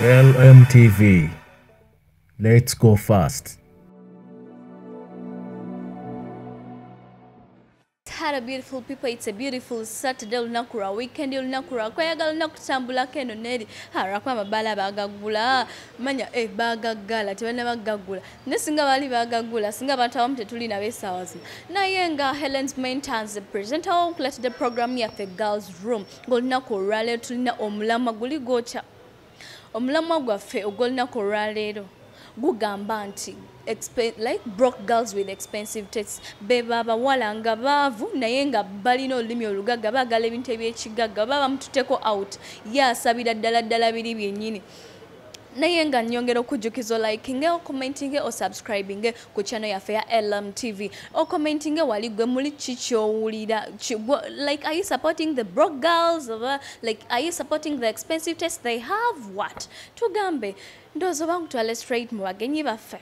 LMTV. Let's go fast. Hello beautiful people, it's a beautiful Saturday lunakura weekend lunakura kwayagala nakutambula keno neri harakwa mabala bagagula manya bagagala tebana bagagula nesinga bali bagagula singa batawamu tetulina besawazi naye nga Helen's Maintenance the presenter okuleta the program ya the girls room ngolunakura lero tulina omulama guli gocha omulama gwaffe ogolunakura lero gugamba nti like broke girls with expensive tastes beba abawala nga baavu naye nga balina olulimi olugaga bagala ebintu eby'ekigagga baba mututeko out yasabira ddala biri byennyini naye nga nnyongera okujjukiza liking o commenting o subscribing ku channel yaffe ya LMTV o commenting wali gwe muli chikyowulira like are you supporting the broke girls or like are you supporting the expensive tastes they have what tugambe ndozo bangutwale straight mu bagenyi baffe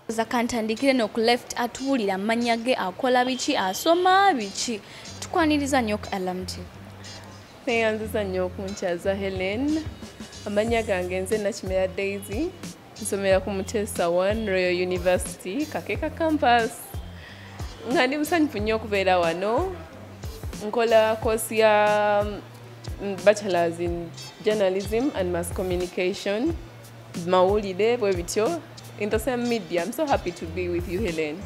zakantandikire no ku left atuulira amanya ge akola biki asoma biki tukwaniriza nnyo ku LMTV neyanziza nnyo okunchaza Helen amanya gange nze Nakimera Daisy nsomera ku Mutesa 1 Royal University Kakeka campus nga ndi musanyufu nnyo okubeera wano nkola course ya bachelors in journalism and mass communication mawulire bwe bityo in the same media. I'm so happy to be with you, Helen.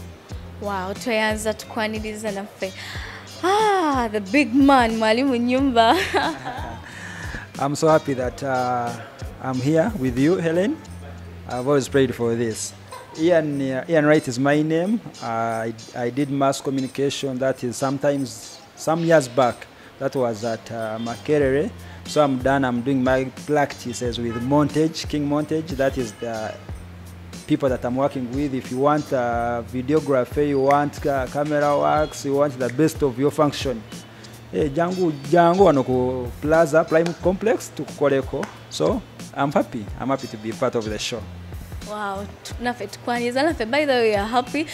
Wow, tuyanza tukwaniriza naffe. The big man, Mwalimu Nyumba. I'm so happy that I'm here with you, Helen. I've always prayed for this. Ian Wright is my name. I did mass communication. That is some years back. That was at Makerere. So I'm done. I'm doing my practices with Montage, King Montage. That is the people that I'm working with. If you want videography, you want camera works, you want the best of your function. Jangu wano ku Plaza Prime Complex to Koreko. So I'm happy to be part of the show. Wow, nafe tukwaniza nafe by the way happy.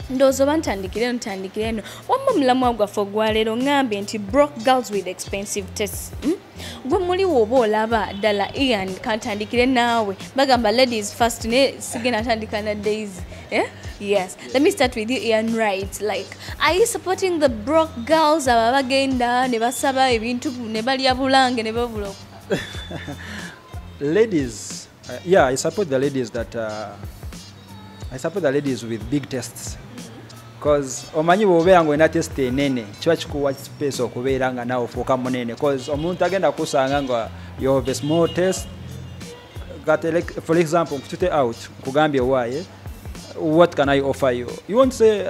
Ndozo bantandikire no wamma mulamu gwaffe gwalero ngambe nti broke girls with expensive tastes gwe muli woba olaba ddala Ian kantandikire naawe bagamba ladies first ne sigena tandika na Daisy yes let me start with you Ian Wright like are you supporting the broke girls abagenda ne basaba ebintu ne balya bulange ne babula ladies yeah I support the ladies with big tests because omanyi bobeera ng'olina test enene kiba kikuwa space okubeera nga nawe ofuuka munene because omuntu agenda kusanga nga you have a small test for example nkutute out nkugambye waaye what can I offer you? You won't say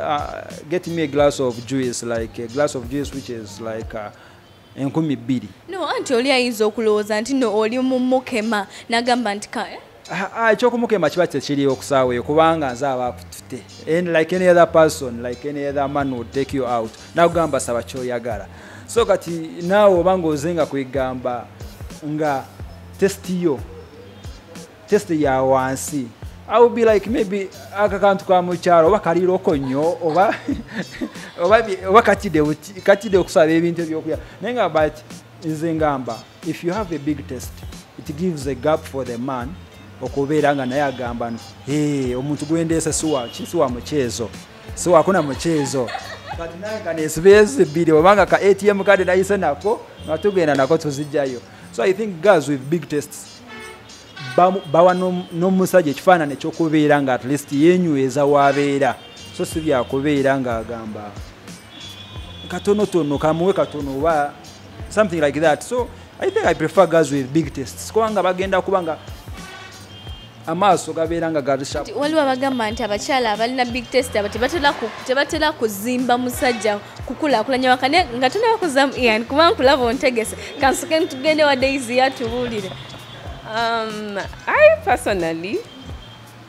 get me a glass of juice which is like enkumi bbiri no anti oli ayinza okulowooza nti no oli mumukema nagamba nti ekyokumukema kiba tekiri okusaawe kubanga nze abakutute and like any other person like any other man would take you out nakugamba saba kyoyagala so kati naawe obanga ozenga kwegamba nga test ya wansi I would be like maybe akakantu ka mukyalo oba kaliroko nnyo oba katide okusaba ebintu ebyokulya naye nga but nze ngamba if you have a big test it gives a gap for the man okubeera nga naye agamba omuntu gwendeese siwa muchezo siwa hakuna muchezo kati naye kanesibezi bbiri obanga ka ATM kade nayise nako nga tugenda nako tuzijjayo so I think girls with big tests bawa n'omusajja ekifaananyi ekyokubeera nga at least yenyweza waabeera so si byakubeera ng'agamba katonotono kamuwe katono oba something like that so I think I prefer girls with big tests kubanga bagenda kubanga amaaso gabeera nga garisha waliwo abagamba nti abakyala abalina big test aba tebatera kuzimba musajja kukulaakulanya wakane nga tunaba kuzamu Ian kuba nkulaba ontegese kansoke ntugende wa Daisy yatubuulire I personally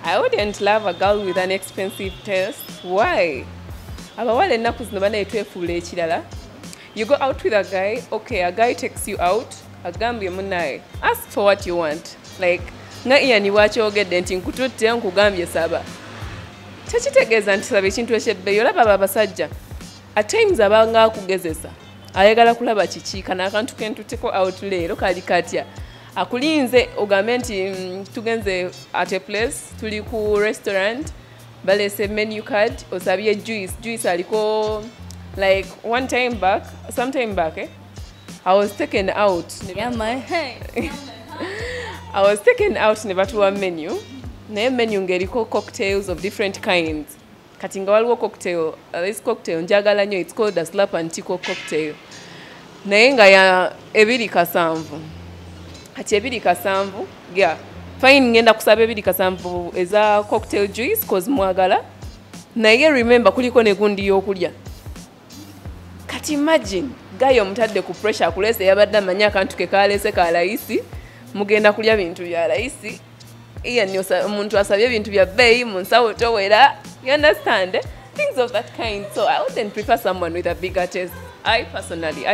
wouldn't love a girl with an expensive taste. Why? Abawala ennaku zino banayetwefuula ekirala. You go out with a guy, okay, a guy takes you out, agambye munnaye, ask for what you want. Like, nga Ian wakyogedde nti nkututte nkugambye saba. Tekitegeeza nti saba ekintu ekyebbeeyi olaba abasajja. At times abanga akugezesa. Ayagala kulaba kiki kana akantu kentutteko out leero kali katya. akulinze ogambe nti tugenze at a place tuli ku restaurant balese menu card osabye juice aliko like some time back I was taken out I was taken out ne batuwa menu naye menu ngeriko cocktails of different kinds kati nga waliwo cocktail this cocktail njagala nnyo it's called a slap and tickle cocktail naye nga ya 2.7 kati 2.7 yeah fine ngenda kusaba 2.7 eza cocktail juice cause mwagala naye remember kuliko ne gundi y'okulya kati imagine gayo mutadde ku pressure kulese yabadde amanya akantu ke kalese ka layisi mugenda kulya bintu bya layisi umuntu asabye bintu bya bei munsawo towera you understand things of that kind so I wouldn't prefer someone with a bigger taste I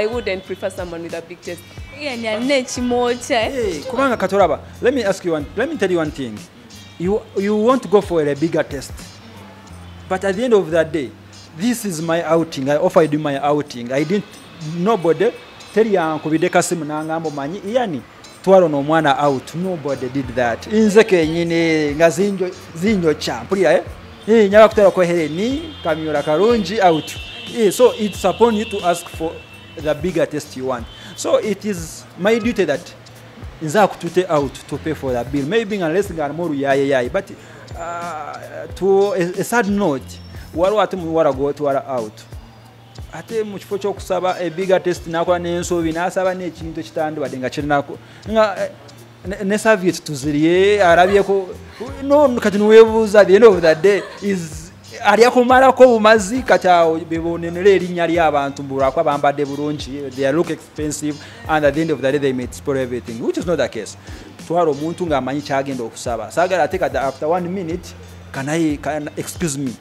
wouldn't prefer someone with a big taste kubanga katoraba let me tell you one thing you want to go for a bigger taste but at the end of that day this is my outing I offered you my outing I didn't nobody tell yankubide kasimu nangambo manyi yani twalo no mwana out nobody did that inze kenyine nga zinjo champulya nyaka kutera ko hereni kamyura karunji out so it's upon you to ask for the bigger taste you want so it is my duty that inza kutute out to pay for the bill maybe unless ngana moru yaye but to a sad note wali watu muwara go to out ate mu kifo ky'okusaba a bigger taste nakola n'ensobi n'asaba n'ekintu kitandu badde nga kirinako nga ne serviette tuziriye arabyeko no kati nuwebuuza at the end of the day is alyakumalako bumazi kati awo bebonenera erinnya ly'abantu mbulwako abambadde bulungi they look expensive and at the end of the day they may spoil everything which is not the case twala omuntu ng'amanyi kyagenda okusaba saagala ate kati after 1 minute can excuse me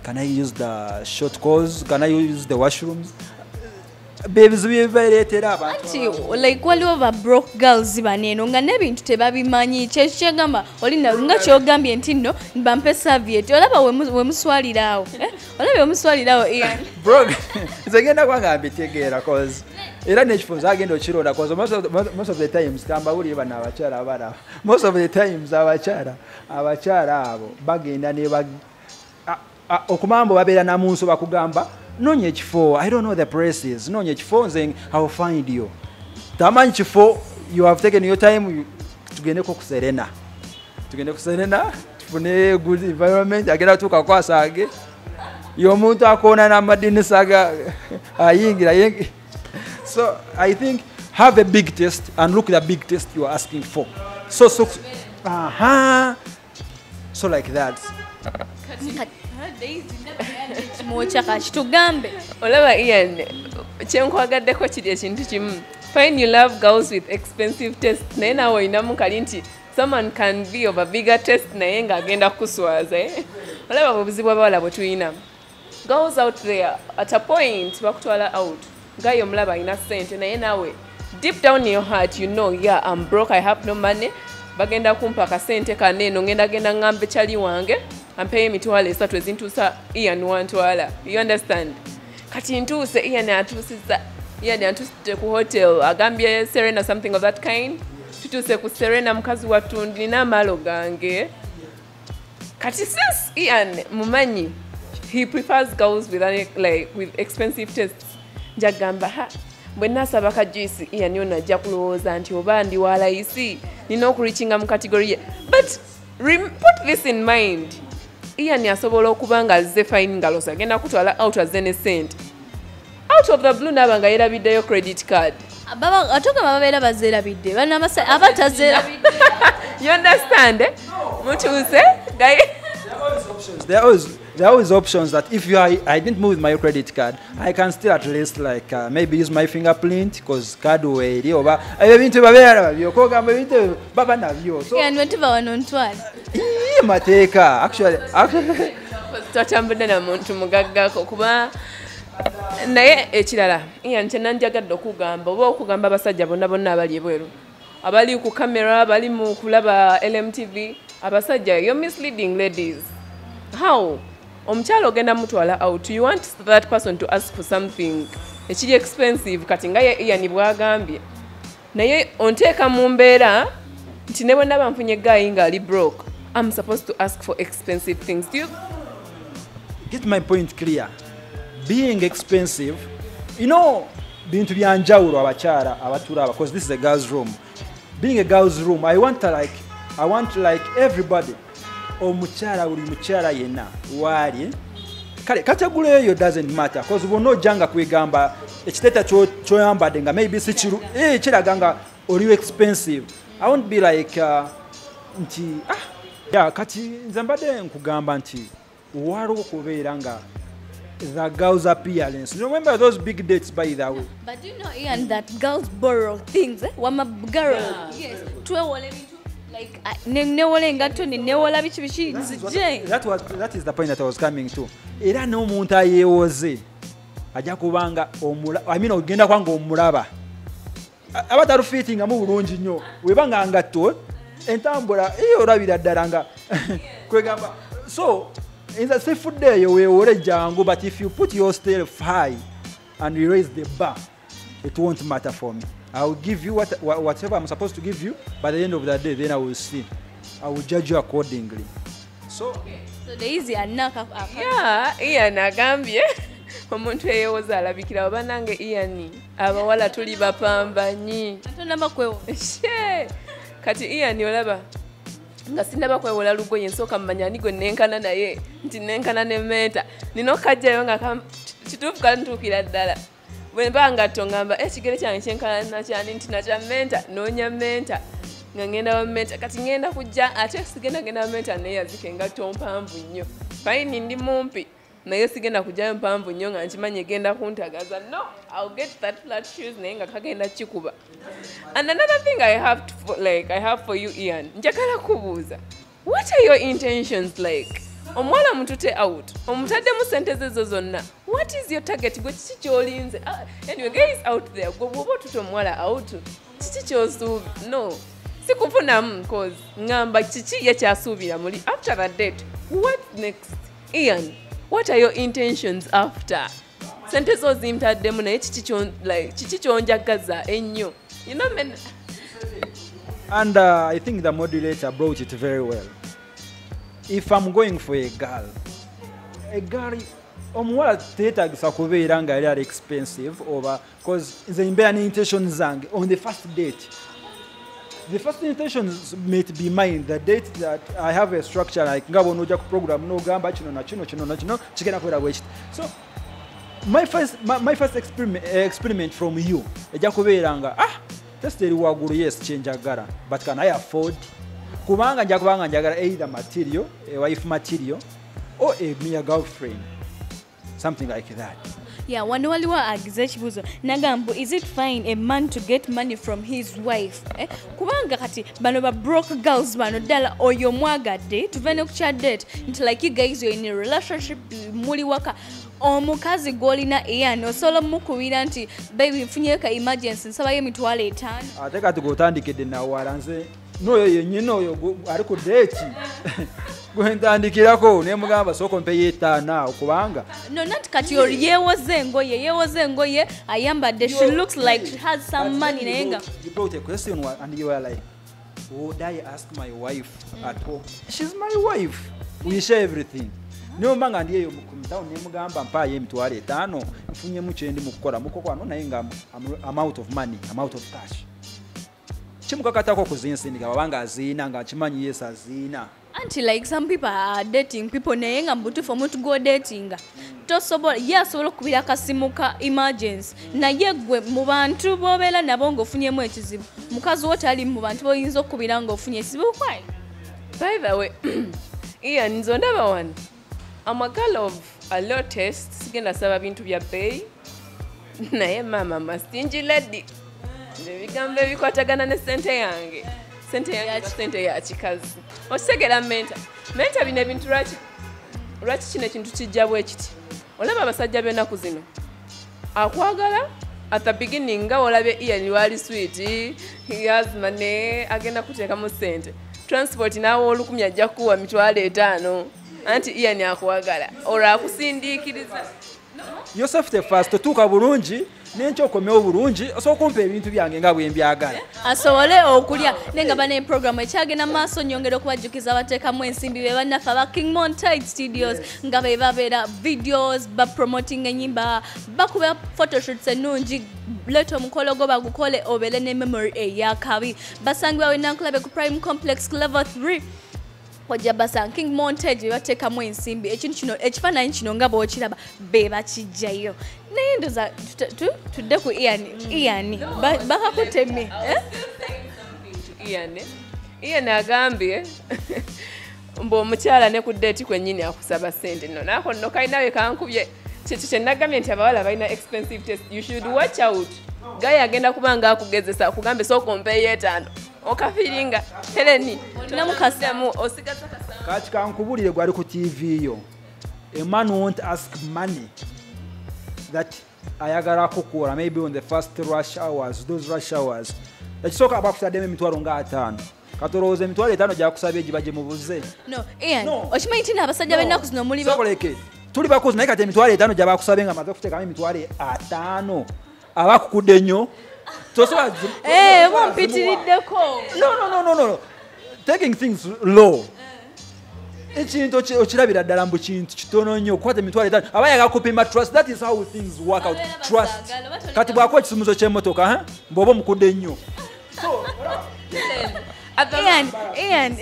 can I use the short calls? Can I use the washrooms? Babies we very terrible. Like waliwo ba broke girls baneno nga nebintu tebabimanyi kyegamba olina nga kyogambye nti nno mbampe serviette olaba we muswalirawo olaba we muswalirawo Ian broke zagenda kwanga ambitegeera cause era nekifo zagenda okironda cause most of the times kamba buli bana abakyala abara most of the times abakyala abo bagenda ne okumambo babera namunso bakugamba nonye ekifo I don't know the places nonye ekifo nze I'll find you tamanyi kifo you have taken your time tugende ko kuserena tufune good environment agenda tuka kwasage yo muntu akona na madini saga ayingira so I think have a big taste and look the big taste you are asking for so so like that olaba Ian kyenkwagadeko kiri ekintu kimu fine you love girls with expensive taste naye nawe olinamu kali nti someone can be of a bigger taste naye ng'agenda kuswaza olaba obuzibu abawala bwe tulina girls out there at a point bakutwala out gayo omulaba alina sente naye nawe deep down in your heart you know yeah I'm broke I have no money bagenda kumpa akasente kaneeno ngenda ngambe chali wange ampeye emitwalo 3 ezintuusa Ian wantwala you understand kati ntuuse Ian antuusite ku hotel agambye Serena something of that kind tutuuse ku Serena mukazi watundi nina amaalo gange kati since Ian mumanyi he prefers girls with expensive tastes njagamba bwe nasaba ka juice Ian yona ajja kulowooza nti oba ndi wa layisi nina okulichinga mu category but put this in mind Ian asobola okuba nga azze fine ngalosa agenda kutwala out azze ne sente out of the blue naba nga yerabiddeyo credit card atoka babeera bazerabidde abatazerabidde you understand mutuuse there are always options that if I didn't move with my credit card I can still at least like maybe use my fingerprint because card way oba ebintu babeera babyo kogamba ebintu baba nabyo so and wetuba wanontwala mateeka actually twatambudde na muntu mugaggako kuba naye ekirala Ian kyenanjagadde okugamba oba okugamba abasajja bonna abali ebweru abali ku camera abali mu kulaba LMTV abasajja you're misleading ladies how omukyalo ogenda mutwala out you want that person to ask for something ekiri expensive kati nga Ian bwagambye naye onteeka mu mbeera nti ne bwe ndaba nfunye guy ng'ali broke, I'm supposed to ask for expensive things. Do you get my point clear? Being expensive, you know, bintu byanjawulo abakyala abatulaba, because this is a girl's room. Being a girl's room, I want like everybody, omukyala buli mukyala yenna wali kale category eyo doesn't matter, because bono janga kwegamba ekiteta kyoyambadde nga maybe si kiru kiraga nga oli expensive. I won't be like nti yeah, kati nze mbadde nkugamba nti waliwo kubeera nga the girl's appearance. You remember those big dates, by the way? But you know, Ian, that girls borrow things. Wama girl. Yeah. Yes. Like that is the point that I was coming to. Era n'omuntu ayeewoze ajja kubanga ogenda kwanga omulaba abatarufittinga mu bulungi nnyo webanga ngatto entambula olabira ddala nga kwegamba. So in the seafood day you will jango, but if you put yourself high and you raise the bar, it won't matter for me. I will give you whatever I'm supposed to give you. By the end of the day, then I will see. I will judge you accordingly. So the easy anaka. Yeah, Ian agambye omuntu eyewoza alabikira obanange Ian abawala tuli bapambanyi. Atonamba kwewo. Kati Ian olaba nga sinaba kwewola lugoye nsooka mmanya ni gwe nenkana naye nti nenkana ne menta nino kajjayo nga kituufu kantuukira ddala bwe mba nga tongamba ekigere kyange kyenkana nakyani nti nakya menta noonya menta nga ngenda wa menta kati ngenda kujja ate sigenda ngenda wa menta naye yazika engatto mpanvu nnyo fayini ndi mumpi naye sigenda kujjayo mpanvu nnyo nga nkimanyi egenda kuntagaza. No, I'll get that flat shoes naye nga kagenda kikuba. And another thing I have for you, Ian, njagala kubuuza, what are your intentions like? Omwala mutute out, omutaddemu sente zezo zonna. What is your target? Gwe kiki kyolinze? Anyway, guys out there, gwe bw'oba otute omwala out, kiki kyosuubi? No, sikufunamu cause ngamba kiki ye kyasuubira muli. After that date, what next? Ian, what are your intentions after? Sente zo zimtaddemu naye kiki kyonjagaza ennyo? You know, men. And I think the moderator brought it very well. If I'm going for a girl, omuwala teetagisa kubeera nga yali expensive over, because nze mbeera ne intentions zange on the first date. The first intentions may be mine. The date that I have a structure like ngabo noja ku program no gamba kino na kino kigenda kwera bwe kiti. So my first experiment from you ejja kubeera nga just eri waggulu, yes kyenjagala, but can I afford? Kubanga njagala either material, a wife material, or a mere girlfriend, something like that. Yeah, wano waliwo agize ekibuuzo nagambo, is it fine a man to get money from his wife? Kubanga kati bano ba broke girls bano ddala oyo mwagadde tuve ne kukya date nti like you guys you're in a relationship muli waka omukazi gwolina Ian osobola mukubira nti baby nfunyeyo ka emergency nsabayo emitwalo 5. Ate kati gwotandikidde nawala nze n'oyo yennyini oyo ali ku deeti gwentandikirako ne mugamba sooka mpeyo 5 kubanga no not kati yeewoze engoye ayambadde she looks like she has some money naye nga you brought a question and you were like, would I ask my wife at home? She's my wife, we share everything. Niyo mbanga ndiye kumtawo ne mugamba mpaye emitwalo 5 nfunyemu kyendi mukukola mukokwano naye nga amount of money, amount of cash. Chimukakatako kuzinsindika babanga azina nga kimanyi yes azina. Until like some people are dating people naye nga mbutufu omuntu go dating tosobola yasobola okubira akasimu ka emergency naye gwe mu bantu bobeera nabo ng'ofunyemu ekizibu mukazi wo tali mu bantu boyinza okubira ng'ofunye ekizibu kwayi. By the way, Ian nze ndaba wano I'm a girl of a low taste, sigenda saba bintu bya bay naye mama stingy lady ebigambo ebikwatagana ne sente yange sente ya kikazi osegera menta bino ebintu lwaki kino ekintu kijja bwe kiti olaba abasajja b'ennaku zino akwagala at the beginning nga olabye Ian wali sweet he has money agenda kuteekamu sente transport naawe olukumi ajja kuwa mitwalo 5 anti Ian akwagala olwo akusindiikiriza yourself the first totuuka bulungi n'enkya okomyewo bulungi osobola okumpa ebintu byange nga bwe mbyagala asobole okulya naye nga bana program ekyagenda maaso nyongera okubajjukiza abateekamu ensimbi be bannaffe aba King Montage Studios nga be babeera videos bapromoting enyimba bakuba photoshoots ennungi leeta omukolo gwo bagukole obeere ne memory eyakabi basangibwa wenankulabe ku Prime Complex level 3 ojja basanga King Montage be bateekamu ensimbi ekintu kino ekifaananyi kino nga bw'okiraba be bakijjayo naye ndoza tudde ku Ian bakakuteme Ian agambye mbu omukyala ne ku date kwennyini akusaba ssente nno naako nno kalinawe kankubye kye nagambye nti abawala balina expensive test you should watch out gaye agenda kuba nga akugezesa akugambe sooka ompeeyo 5 okafiringa Heleni namukasemu osigaza kasanga kati kankubulire gwali ku TV yo a man won't ask money that ayagala kukola maybe on the first rush hours those rush hours ekisooka abakusaddemu emitwalo nga 5 katolooza emitwalo 5 gyakusabye gibaje mubuze no Ian okimanyi nti n'abasajja b'ennaku zino muliba sokoleke tuli bakozi naye kati emitwalo 5 gyabakusabye nga amaze okuteekamu emitwalo 5 abakukudde nnyo tosobola mumpitiriddeko no taking things low ekintu okirabira ddala mbu kintu kitono nnyo okukwata emitwalo 5 abayaga kupima trust that is how things work out trust kati bwakuwa ekisumuzo ky'emmotoka bw'oba omukudde nnyo Ian.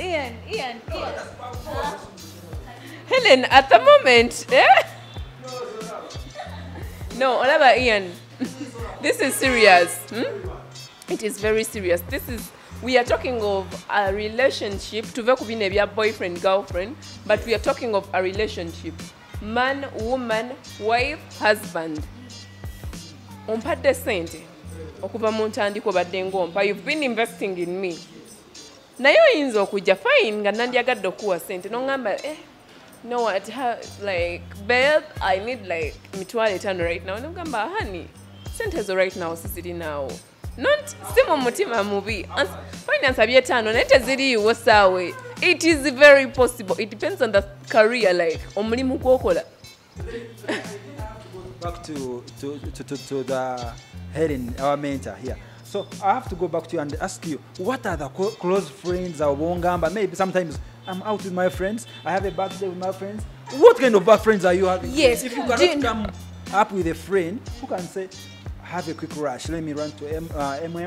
Helen at the moment no olaba Ian this is serious it is very serious we are talking of a relationship tuve kubina ebya boyfriend girlfriend but we are talking of a relationship man woman wife husband ompadde sente okuva mu ntandiko badde ngompa you've been investing in me naye oyinza okujja fine nga nandyagadde okuwa sente nongamba no what like babe I need like mitwalo 5 right now nongamba honey sente zo right now siziri nawo not si mu mutima mubi finance abye 5 naye teziriiwo saawe it is very possible it depends on the career like omulimu gwokola back to the Helen our mentor here so I have to go back to you and ask you what are the close friends or wongamba maybe sometimes I'm out with my friends I have a birthday with my friends what kind of bad friends are you having yes if you cannot come up with a friend who can say have a quick rush let me run to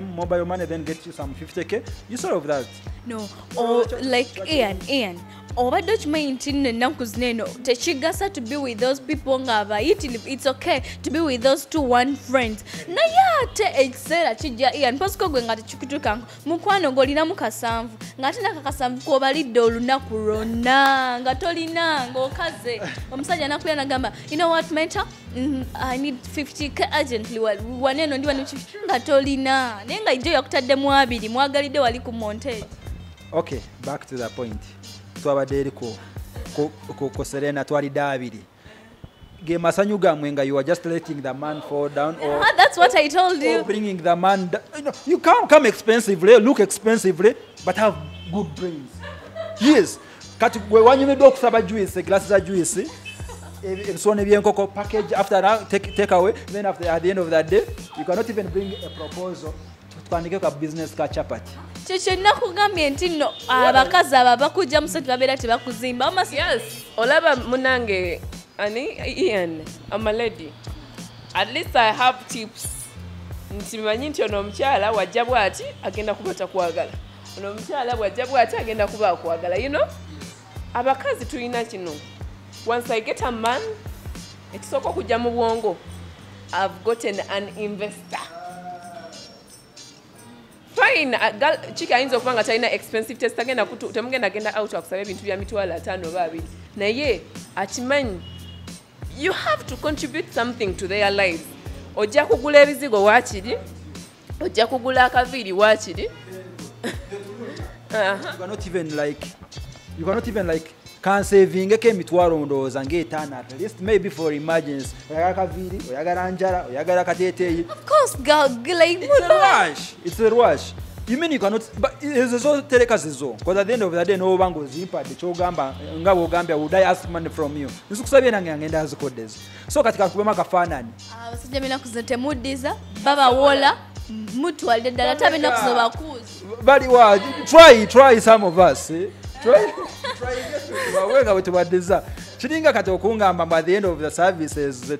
mobile money then get you some 50k you sort of that no or like Ian obadde okimanyi nti nno ennaku zino eno tekigasa to be with those people ng'abayitirivu it's okay to be with those 2 friends naye ate ekiseera kijja Ian posiko gwe nga tekikutuukanko mukwano ng'olinamu 7 ng'ate naka 7 k'obalidde olunaku lwonna nga tolina ng'okaze omusajja nakuya nagamba you know what mentor I need 50k urgently waneeno ndi wano nga tolina naye nga ijjo yakutaddemu 2 mwagalidde wali ku montage okay back to the point twabadde eri ku Serena twalidde 2 ge masanyu gamwe nga you are just letting the man fall down or that's what I told you bringing the man you can't come expensively look expensively but have good brains yes kati gwe wanyumiddwa okusaba juice glass za juice ebisone byenkoko package after that take away then at the end of that day you cannot even bring a proposal twandike ka business ka chapati kyekyo nakugambye nti nno abakazi aba bakujja musati babeera tebakuzimba yes olaba munange ani Ian I'm a lady at least I have tips nti manyi nti ono omukyala wajja bwati agenda kubata kwagala ono omukyala wajja bwati agenda kuba akwagala you know abakazi tulina kino once I get a man ekisooka okujja mu bwongo I've gotten an investor fine chika ayinza okuba nga talina expensive test agenda temugenda genda out akusaba ebintu bya mitwalo 5 oba 2 naye akimanyi you have to contribute something to their lives ojja kugula ebizigo waakiri ojja kugula akaviiri waakiri you cannot even like can saving emitwalo ndowooza ng'etaano at least maybe for emergency oyagala kaviiri oyagala njala oyagala kateeteeyi of course girl like it's a rush You mean you cannot, but it's so telekazizo. Because at the end of the day, no one goes impact. Chogamba, ngabo gambia, would I ask money from you? Nisukusabia na ngenda azikodezi. So katika kubema kafanani. Abasajja bina kuzete mudiza, Abawaala, mutu alidala tabina kuzoba kuzi. But try some of us. Try wawega wetu badiza. Chiringa kati okungamba by the end of the services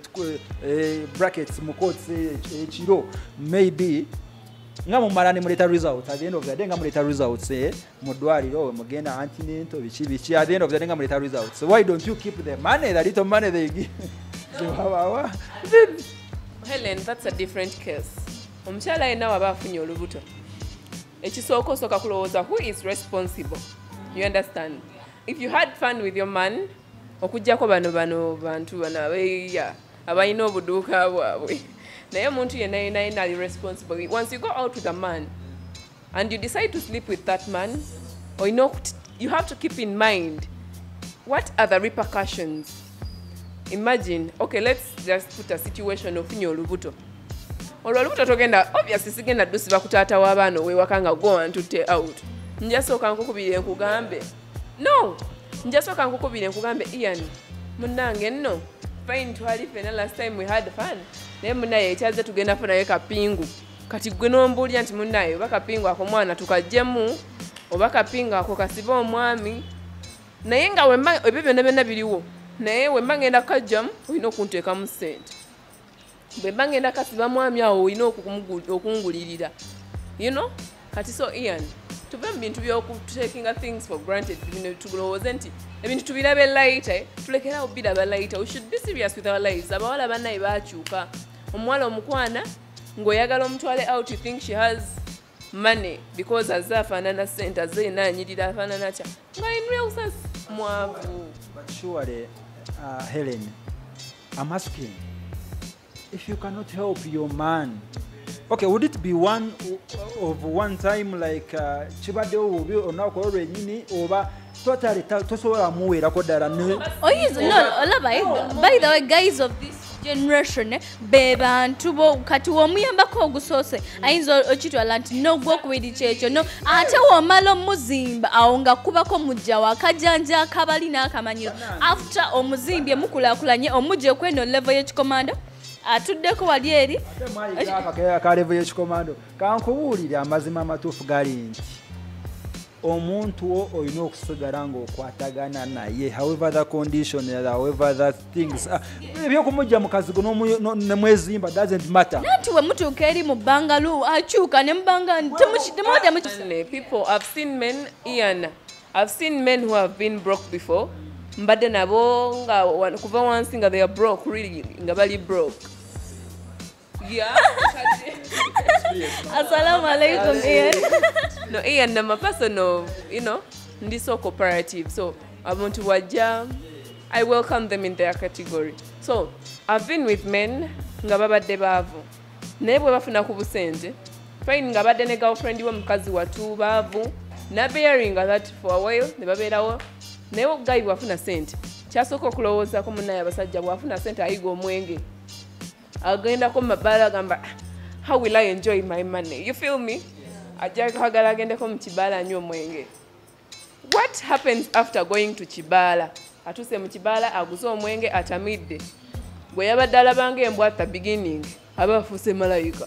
brackets mukotse chiro maybe ngamumarani muleta results at the end of the day ngamuleta results mudwaliro mugenda antinento bichi at the end of the day ngamuleta results. So why don't you keep the money, the little money they give? Helen, that's a different case. Omukyala yenna waba afunye olubuto. Ekisooka osooka kulowooza who is responsible. You understand? If you had fun with your man, okujjako bano bantu banabeya abalina obuduuka bwabwe. Naye omuntu yenna ali responsible. Once you go out with a man and you decide to sleep with that man, or you have to keep in mind what are the repercussions. Imagine, okay, let's just put a situation of olubuto. Olubuto togenda obviously sigenda dusiba kutaata w'abaana we wakanga go and to out. Njasooka nkukubire nkugambe. No. Njasooka nkukubire nkugambe Ian. Munnange nno. Fine twali fena last time we had fun. Naye munnaye ekyaze tugenda funayo kapingu. Kati gwe n'ombuulira nti munnaye oba kapingu ako mwana tukajjemu oba kapingu ako kasiba omwami. Naye nga wemba ebyo byonna biriwo. Naye wemba ngenda kajjamu olina okunteekamu ssente. Bwemba ngenda kasiba mwami awo olina okungulirira. You know? Kati so Ian, tuve mu bintu by'okutakinga things for granted. Tulowooze nti ebintu tubirabe later, tulekerawo biraba later. We should be serious with our lives. Abawala bannaye baakyuka. Omuwala omukwana ng'oyagala omutwale out, you think she has money because azze afaanana ssente, azze yenna anyirira afaanana kya. Nga in real sense mwavu. But surely, Helen, I'm asking, if you cannot help your man, okay, would it be one time like chibade obi onako renyini oba totally tosobola muwerako ddala ne? By the way, guys of this generation bebantu bo kati womuyambako ogusoose ayinza okitwala nti n'ogwokubiri kyekyo no ate womala omuzimba awo nga kubako mujja wakajanja akabali n'akamanyiro after omuzimbye mukulaakulanye omujja okweno level y'ekikomando atuddeko wali eri ka level y'ekikomando kankubuulire amazima amatuufu gali nti omuntu olina okusigala ng'okwatagana naye however the condition, however the things ebyokumujja mu kazigo nemwezimba doesn't matter. Nanti we mutuuka eri mu bangalu akyuka ne mubanga people, I've seen men, Ian, I've seen men who have been broke before. Mbadde nabo nga kuva wansi nga they are broke, really nga bali broke. Yeah. Assalamu alaikum, Ian. No, Ian, I'm a person of, this so cooperative. So, I want to wajja. I welcome them in their category. So, I've been with men, nga babadde baavu. Naye bwe bafuna ku busente, fine nga badde ne girlfriend wa mukazi watu baavu, na bearing that for a while, ne babeerawo. Naye obugayi bwafuna sente. Kyasooka okulowooza ko munnaye abasajja bwafuna sente ayiga omwenge. Agendako mu mabaala agamba, how will I enjoy my money? You feel me? Ajja kwagala agendeko mu kibaala anywa omwenge. What happens after going to kibaala? Atuse mu kibaala aguze omwenge atamidde. Bwe yabadde alabanga embwa at the beginning, aba afuuse malayika.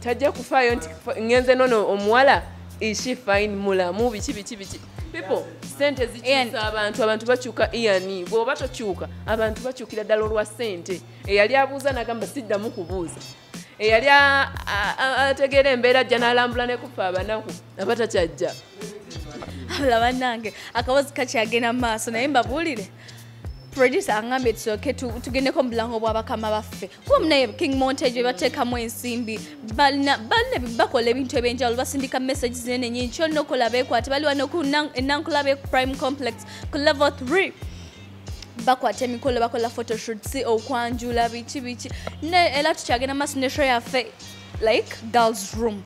Tajja kufaayo nti ngenze nono omuwala is she fine mulamu biki. People, sente zikyusa abantu bakyuka Ian, bw'oba tokyuka abantu bakyukira ddala olwa sente. Eyali abuuza n'agamba siddamu kubuuza. Eyali ategeera embeera ajja n'alambula ne kufa abanaku abatakyajja. Laba nange akawozi kakyagenda mu maaso naye mbabuulire. Producer angambe tusooke tugendeko mu bulango bw'abakama baffe. Kuba munaye King Montage bateekamu ensimbi bakola ebintu ebyenjawulo basindika messages nene nyingi kyonna okola beekwate bali wano ku Nankulabe Prime Complex ku level 3 bakwata emikolo bakola photoshoots okwanjula biki era tukyagenda maaso ne show yaffe like girls room.